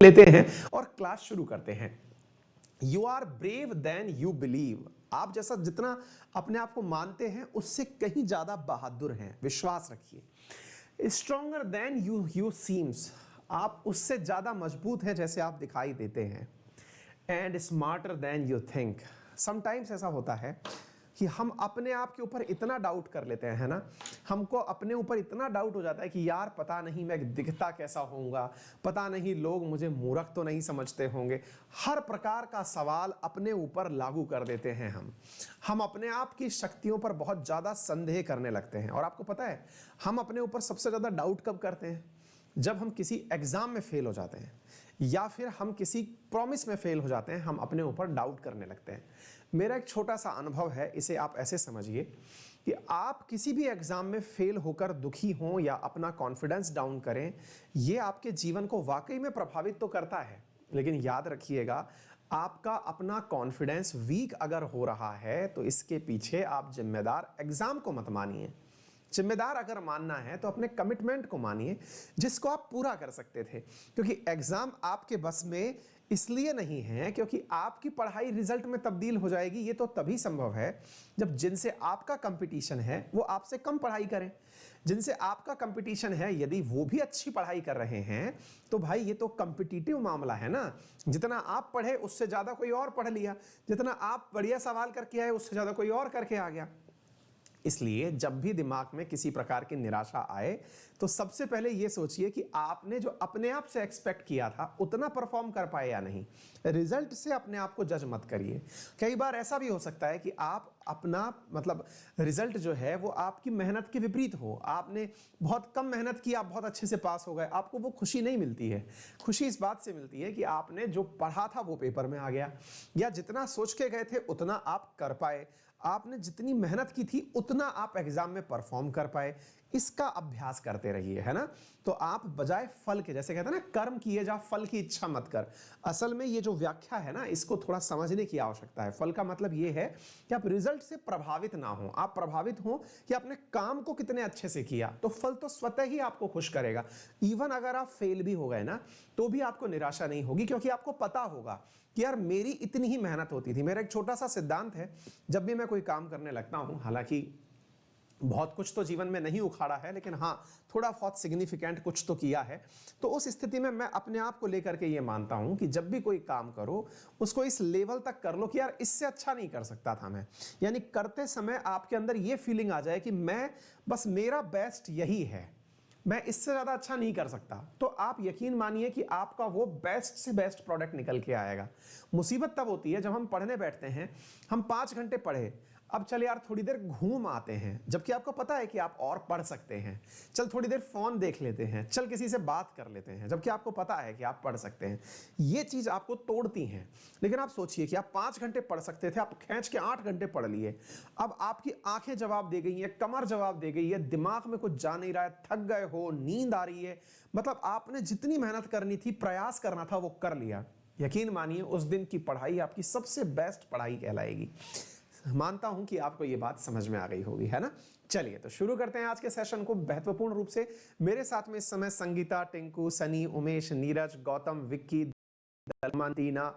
लेते हैं और क्लास शुरू करते हैं। You are brave than you believe. आप जैसा जितना अपने आप को मानते हैं उससे कहीं ज्यादा बहादुर हैं, विश्वास रखिए। Stronger than you seems. आप उससे ज्यादा मजबूत हैं जैसे आप दिखाई देते हैं। And smarter than you think. Sometimes ऐसा होता है कि हम अपने आप के ऊपर इतना डाउट कर लेते हैं, है ना, हमको अपने ऊपर इतना डाउट हो जाता है कि यार पता नहीं मैं दिखता कैसा होऊंगा, पता नहीं लोग मुझे मूर्ख तो नहीं समझते होंगे। हर प्रकार का सवाल अपने ऊपर लागू कर देते हैं हम अपने आप की शक्तियों पर बहुत ज्यादा संदेह करने लगते हैं। और आपको पता है हम अपने ऊपर सबसे ज्यादा डाउट कब करते हैं? जब हम किसी एग्जाम में फेल हो जाते हैं या फिर हम किसी प्रॉमिस में फेल हो जाते हैं, हम अपने ऊपर डाउट करने लगते हैं। मेरा एक छोटा सा अनुभव है, इसे आप ऐसे समझिए कि आप किसी भी एग्जाम में फेल होकर दुखी हों या अपना कॉन्फिडेंस डाउन करें, यह आपके जीवन को वाकई में प्रभावित तो करता है। लेकिन याद रखिएगा, आपका अपना कॉन्फिडेंस वीक अगर हो रहा है तो इसके पीछे आप जिम्मेदार एग्जाम को मत मानिए। जिम्मेदार अगर मानना है तो अपने कमिटमेंट को मानिए जिसको आप पूरा कर सकते थे। क्योंकि एग्जाम आपके बस में इसलिए नहीं है क्योंकि आपकी पढ़ाई रिजल्ट में तब्दील हो जाएगी। ये तो तभी संभव है जब जिनसे आपका कंपटीशन है वो आपसे कम पढ़ाई करें। जिनसे आपका कंपटीशन है यदि वो भी अच्छी पढ़ाई कर रहे हैं तो भाई ये तो कॉम्पिटिटिव मामला है ना। जितना आप पढ़े उससे ज्यादा कोई और पढ़ लिया, जितना आप बढ़िया सवाल करके आए उससे ज्यादा कोई और करके आ गया। इसलिए जब भी दिमाग में किसी प्रकार की निराशा आए तो सबसे पहले यह सोचिए कि आपने जो अपने आप से एक्सपेक्ट किया था उतना परफॉर्म कर पाए या नहीं। रिजल्ट से अपने आप को जज मत करिए। कई बार ऐसा भी हो सकता है कि आप अपना मतलब रिजल्ट जो है वो आपकी मेहनत के विपरीत हो। आपने बहुत कम मेहनत की, आप बहुत अच्छे से पास हो गए, आपको वो खुशी नहीं मिलती है। खुशी इस बात से मिलती है कि आपने जो पढ़ा था वो पेपर में आ गया, या जितना सोच के गए थे उतना आप कर पाए, आपने जितनी मेहनत की थी उतना आप एग्जाम में परफॉर्म कर पाए। इसका अभ्यास करते रहिए, है ना। तो आप बजाय फल के, जैसे कहते हैं ना, कर्म किए जा फल की इच्छा मत कर। असल में ये जो व्याख्या है ना, इसको थोड़ा समझने की आवश्यकता है। फल का मतलब ये है कि आप रिजल्ट से प्रभावित ना हो, आप प्रभावित हो कि आपने काम को कितने अच्छे से किया, तो फल तो स्वतः ही आपको खुश करेगा। इवन अगर आप फेल भी हो गए ना तो भी आपको निराशा नहीं होगी, क्योंकि आपको पता होगा कि यार मेरी इतनी ही मेहनत होती थी। मेरा एक छोटा सा सिद्धांत है, जब भी मैं कोई काम करने लगता हूं, हालांकि बहुत कुछ तो जीवन में नहीं उखाड़ा है लेकिन हाँ थोड़ा बहुत सिग्निफिकेंट कुछ तो किया है, तो उस स्थिति में मैं अपने आप को लेकर के ये मानता हूं कि जब भी कोई काम करो उसको इस लेवल तक कर लो कि यार इससे अच्छा नहीं कर सकता था मैं। यानी करते समय आपके अंदर ये फीलिंग आ जाए कि मैं बस मेरा बेस्ट यही है, मैं इससे ज्यादा अच्छा नहीं कर सकता। तो आप यकीन मानिए कि आपका वो बेस्ट से बेस्ट प्रोडक्ट निकल के आएगा। मुसीबत तब होती है जब हम पढ़ने बैठते हैं, हम 5 घंटे पढ़े, अब चल यार थोड़ी देर घूम आते हैं, जबकि आपको पता है कि आप और पढ़ सकते हैं। चल थोड़ी देर फोन देख लेते हैं, चल किसी से बात कर लेते हैं, जबकि आपको पता है कि आप पढ़ सकते हैं। ये चीज आपको तोड़ती है। लेकिन आप सोचिए कि आप 5 घंटे पढ़ सकते थे, आप खींच के 8 घंटे पढ़ लिए। अब आपकी आंखें जवाब दे गई हैं, कमर जवाब दे गई है, दिमाग में कुछ जा नहीं रहा है, थक गए हो, नींद आ रही है, मतलब आपने जितनी मेहनत करनी थी, प्रयास करना था, वो कर लिया। यकीन मानिए उस दिन की पढ़ाई आपकी सबसे बेस्ट पढ़ाई कहलाएगी। मानता हूं कि आपको यह बात समझ में आ गई होगी, है ना। चलिए तो शुरू करते हैं आज के सेशन को महत्वपूर्ण रूप से। मेरे साथ में इस समय संगीता, टिंकू, सनी, उमेश, नीरज, गौतम, विक्की, दलमान, टीना,